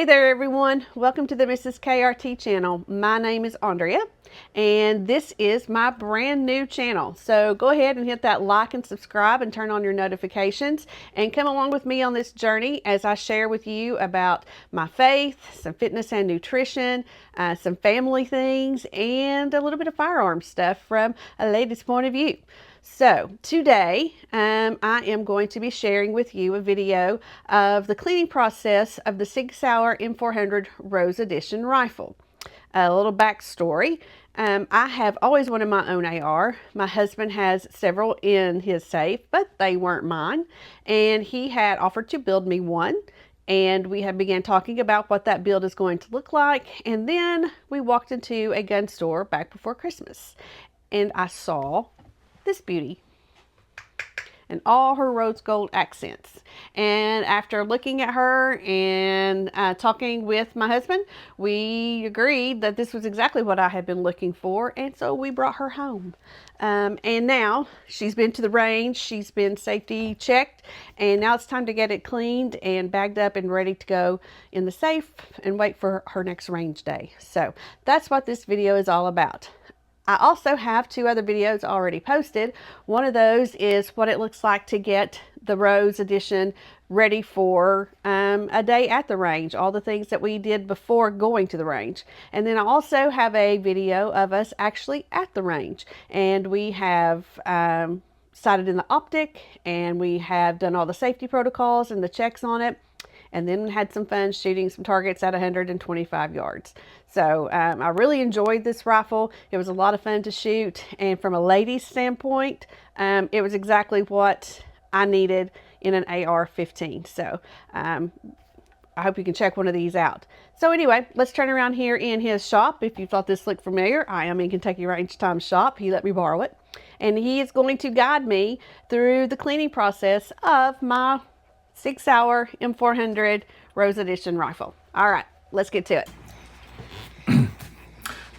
Hey there everyone, welcome to the Mrs. KRT channel. My name is Andrea and this is my brand new channel. So go ahead and hit that like and subscribe and turn on your notifications and come along with me on this journey as I share with you about my faith, some fitness and nutrition, some family things, and a little bit of firearm stuff from a lady's point of view. So today I am going to be sharing with you a video of the cleaning process of the Sauer M400 Rose Edition rifle. A little backstory. I have always wanted my own AR. My husband has several in his safe, but they weren't mine. And he had offered to build me one. And we had began talking about what that build is going to look like. And then we walked into a gun store back before Christmas. And I saw this beauty and all her rose gold accents. And after looking at her and talking with my husband, we agreed that this was exactly what I had been looking for, and so we brought her home. And now she's been to the range, she's been safety checked, and now it's time to get it cleaned and bagged up and ready to go in the safe and wait for her next range day. So that's what this video is all about. I also have two other videos already posted. One of those is what it looks like to get the Rose Edition ready for a day at the range, all the things that we did before going to the range. And then I also have a video of us actually at the range, and we have sighted in the optic, and we have done all the safety protocols and the checks on it, and then had some fun shooting some targets at 125 yards. So I really enjoyed this rifle. It was a lot of fun to shoot, and from a lady's standpoint, it was exactly what I needed in an AR-15. So I hope you can check one of these out. So anyway, let's turn around here in his shop. If you thought this looked familiar, I am in Kentucky Range Time shop. He let me borrow it, and he is going to guide me through the cleaning process of my Sauer M400 Rose Edition rifle. All right, let's get to it.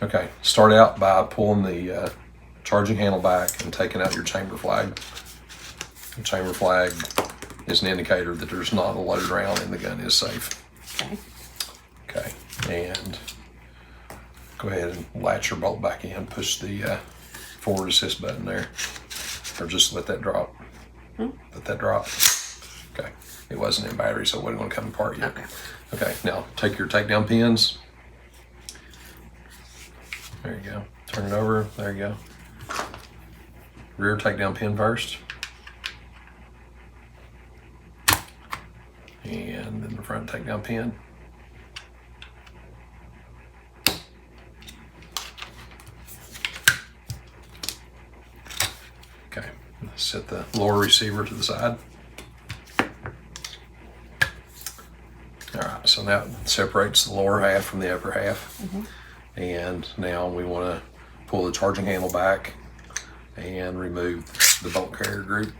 Okay, start out by pulling the charging handle back and taking out your chamber flag. The chamber flag is an indicator that there's not a loaded round and the gun is safe. Okay. Okay, and go ahead and latch your bolt back in. Push the forward assist button there, or just let that drop. Let that drop. Okay, it wasn't in battery, so it wasn't going to come apart yet. Okay, now take your takedown pins. There you go. Turn it over. There you go. Rear takedown pin first. And then the front takedown pin. Okay, set the lower receiver to the side. All right, so now it separates the lower half from the upper half. And now we want to pull the charging handle back and remove the bolt carrier group.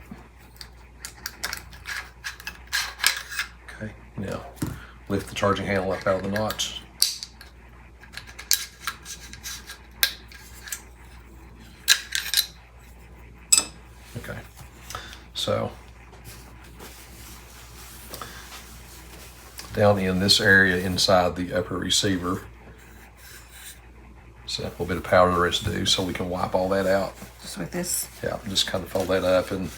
Okay, now lift the charging handle up out of the notch. Okay, so down in this area inside the upper receiver, so a little bit of powder residue, so we can wipe all that out. Just with this? Yeah, just kind of fold that up and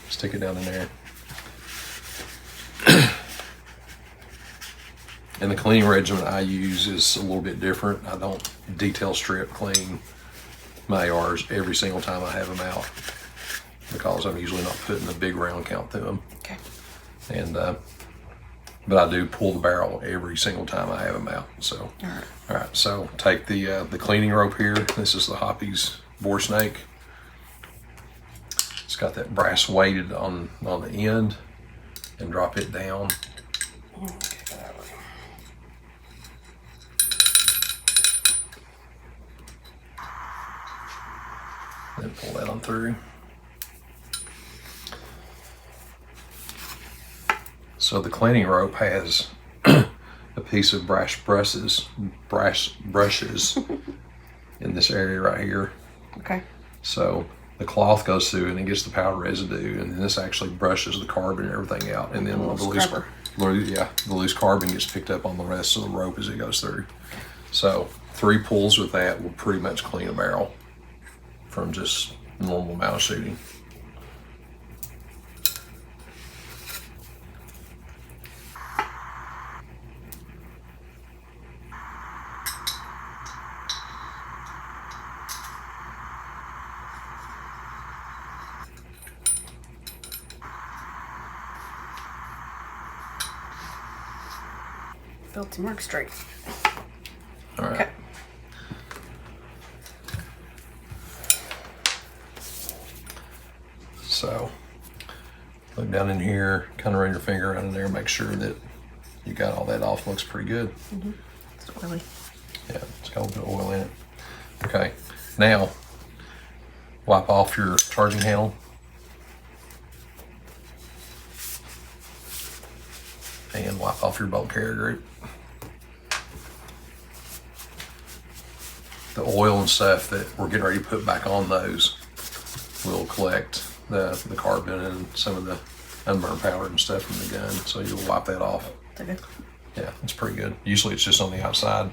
stick it down in there. And the cleaning regimen I use is a little bit different. I don't detail strip clean my ARs every single time I have them out, because I'm usually not putting a big round count through them. Okay. And but I do pull the barrel every single time I have them out. So, all right. So take the cleaning rope here. This is the Hoppy's bore snake. It's got that brass weighted on the end, and drop it down. Then pull that on through. So the cleaning rope has a piece of brass brushes in this area right here. Okay. So the cloth goes through and it gets the powder residue, and then this actually brushes the carbon and everything out, and then the Yeah, the loose carbon gets picked up on the rest of the rope as it goes through. So 3 pulls with that will pretty much clean a barrel from just normal amount of shooting. Built some work straight. All right. Okay. So look down in here, kind of run your finger around in there, make sure that you got all that off. Looks pretty good. It's oily. Yeah, it's got a little bit of oil in it. Okay, now wipe off your charging handle. And wipe off your bolt carrier group. The oil and stuff that we're getting ready to put back on those will collect the carbon and some of the unburned powder and stuff from the gun. So you'll wipe that off. Okay. Yeah, it's pretty good. Usually it's just on the outside.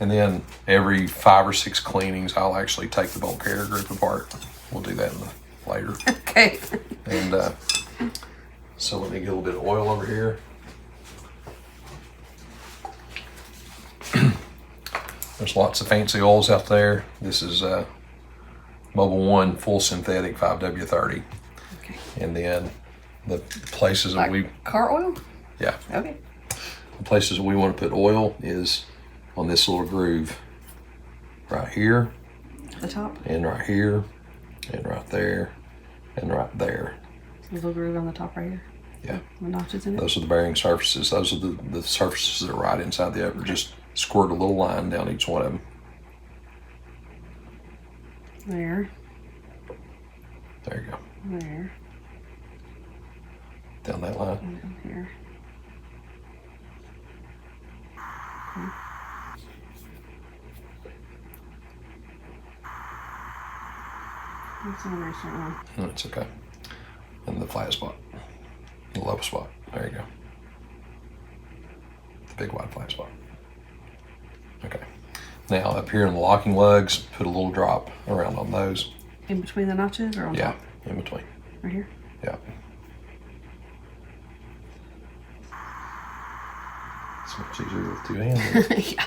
And then every 5 or 6 cleanings, I'll actually take the bolt carrier group apart. We'll do that later. Okay. And so let me get a little bit of oil over here. There's lots of fancy oils out there. This is Mobile One full synthetic 5W30. Okay. And then the places Like that we car oil? yeah, Okay. the places we want to put oil is on this little groove right here, The top? and right here, and right there, and right there. Little groove on the top right here? Yeah. The notches in it? Those are the bearing surfaces. Those are the surfaces that are right inside the upper. Okay. Just squirt a little line down each one of them. There. There you go. There. Down that line. And down here. Okay. That's not a very straight one. That's okay. And the flat spot. The low spot. There you go. The big wide flat spot. Okay. Now up here in the locking lugs, put a little drop around on those. In between the notches or on Yeah, top? in between. Right here? Yeah. It's much easier with 2 hands. Yeah.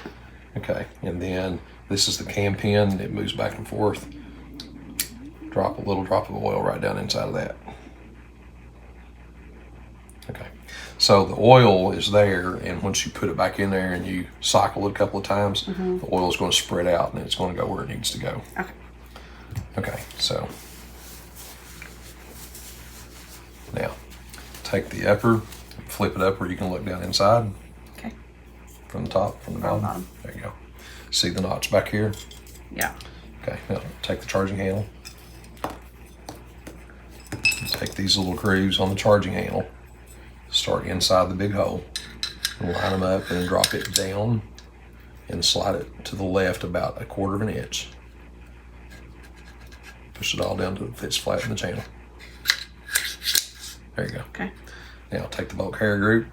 Okay, and then this is the cam pin. It moves back and forth. Drop a little drop of oil right down inside of that. Okay, so the oil is there, and once you put it back in there and you cycle it a couple of times, the oil is going to spread out and it's going to go where it needs to go. Okay. Okay, so now take the upper, flip it up where you can look down inside. Okay. From the top, from the From the bottom. bottom. There you go. See the notch back here? Yeah. Okay, now take the charging handle. Take these little grooves on the charging handle. Start inside the big hole. And line them up and then drop it down and slide it to the left about 1/4 of an inch. Push it all down till it fits flat in the channel. There you go. Okay. Now take the bolt carrier group,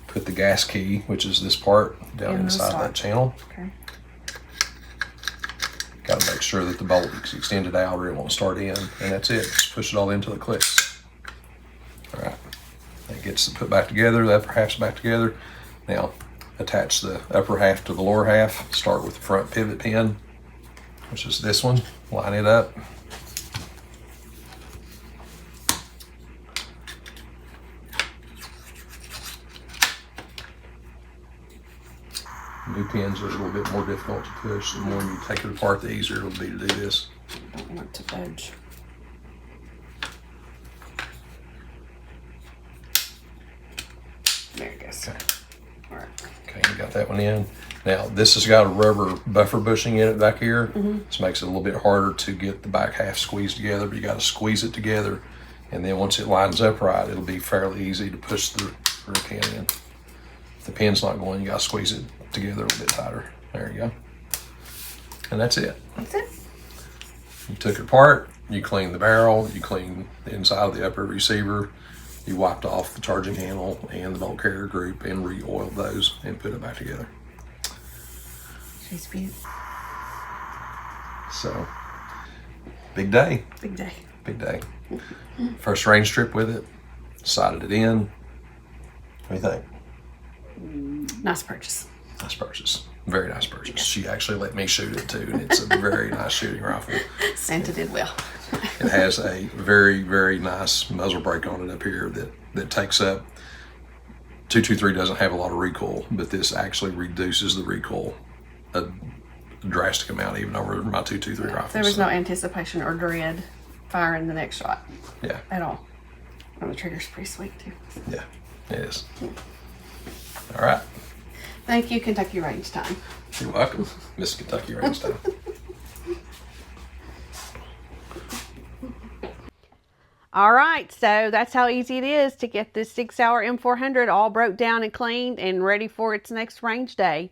put the gas key, which is this part, down In the inside slot. that channel. Okay. Got to make sure that the bolt is extended out or it won't start in, and that's it. Just push it all into the clicks. All right. That gets put back together, the upper half's back together. Now attach the upper half to the lower half. Start with the front pivot pin, which is this one. Line it up. New pins are a little bit more difficult to push. The more you take it apart, the easier it'll be to do this. Don't want it to budge. There it goes. Okay. All right. Okay, you got that one in. Now this has got a rubber buffer bushing in it back here. This makes it a little bit harder to get the back half squeezed together, but you got to squeeze it together. And then once it lines up right, it'll be fairly easy to push the rear pin in. If the pin's not going, you got to squeeze it together a little bit tighter. There you go. And that's it. That's it. You took it apart, you cleaned the barrel, you cleaned the inside of the upper receiver, You wiped off the charging handle and the bolt carrier group and re-oiled those and put it back together. She's beautiful. So, big day. Big day. Big day. First range trip with it. Sighted it in. What do you think? Nice purchase. Nice purchase. Very nice purchase. She actually let me shoot it too, and it's a very nice shooting rifle. Santa did well. It has a very, very nice muzzle brake on it up here that takes up. 223 doesn't have a lot of recoil, but this actually reduces the recoil a drastic amount, even over my 223 rifles. There was no anticipation or dread firing the next shot. Yeah. At all. And the trigger's pretty sweet too. Yeah, it is. All right. Thank you, Kentucky Range Time. You're welcome, Miss Kentucky Range Time. All right, so that's how easy it is to get this Sauer M400 all broke down and cleaned and ready for its next range day.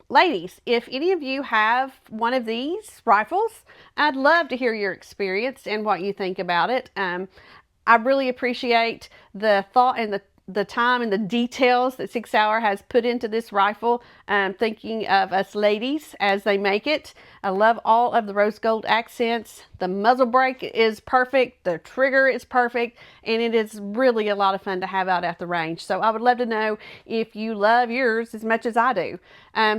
Ladies, if any of you have one of these rifles, I'd love to hear your experience and what you think about it. I really appreciate the thought and the time and the details that Sauer has put into this rifle, thinking of us ladies as they make it. I love all of the rose gold accents. The muzzle brake is perfect. The trigger is perfect. And it is really a lot of fun to have out at the range. So I would love to know if you love yours as much as I do.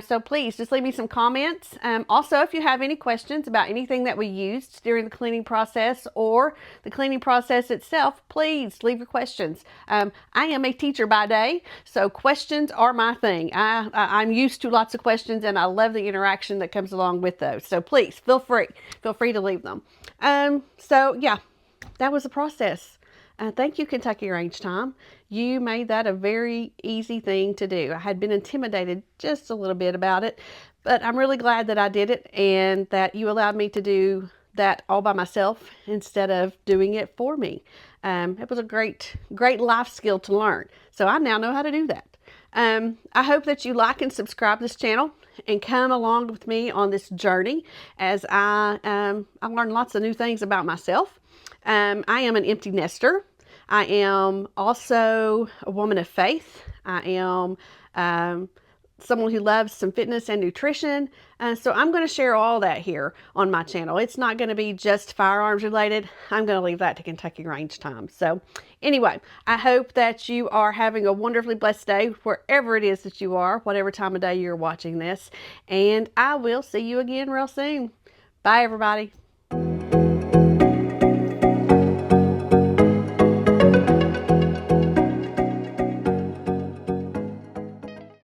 So please just leave me some comments. Also, if you have any questions about anything that we used during the cleaning process or the cleaning process itself, please leave your questions. I am a teacher by day, so questions are my thing. I'm used to lots of questions, and I love the interaction that comes along with those. So please feel free to leave them. So yeah, that was the process. Thank you, Kentucky Range Time. You made that a very easy thing to do. I had been intimidated just a little bit about it, but I'm really glad that I did it and that you allowed me to do that all by myself instead of doing it for me. It was a great life skill to learn. So I now know how to do that. I hope that you like and subscribe to this channel and come along with me on this journey as I learn lots of new things about myself. I am an empty nester. I am also a woman of faith. I am someone who loves some fitness and nutrition. So I'm going to share all that here on my channel. It's not going to be just firearms related. I'm going to leave that to Kentucky Range Time. So anyway, I hope that you are having a wonderfully blessed day wherever it is that you are, whatever time of day you're watching this. And I will see you again real soon. Bye, everybody.